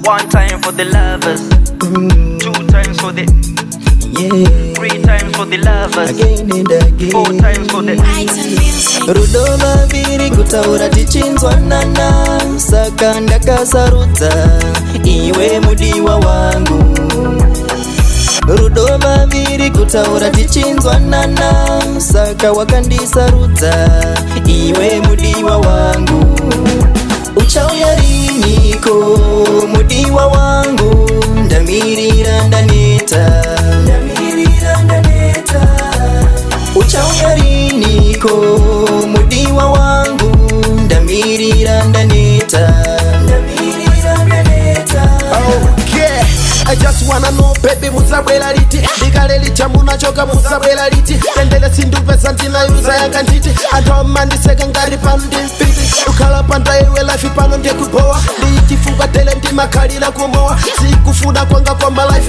One time for the lovers, two times for the three times for the lovers, again and again. Four times for the Rudova viri kutaura tichinzwa nana, saka ndakasarudza iwe mudiwa wangu. Rudova viri kutaura tichinzwa nana, saka wakandisarudza iwe mudiwa wangu. Uchauya riniko mudiwa wangu, ndamirira ndaneta. Uchauya riniko mudiwa wangu, ndamirira ndaneta. Okay, I just wanna know baby muzabwela liti, likale lichamuna choka muzabwela liti, tendele sindupe santina yuza yanga nditi, antoma ndiseka ngari pano ndimfiti, ukhala panda iwe life pano ndikupoa, lichifuka tele ndimakhalira kumoa, sikufuna kwanga kwa my life.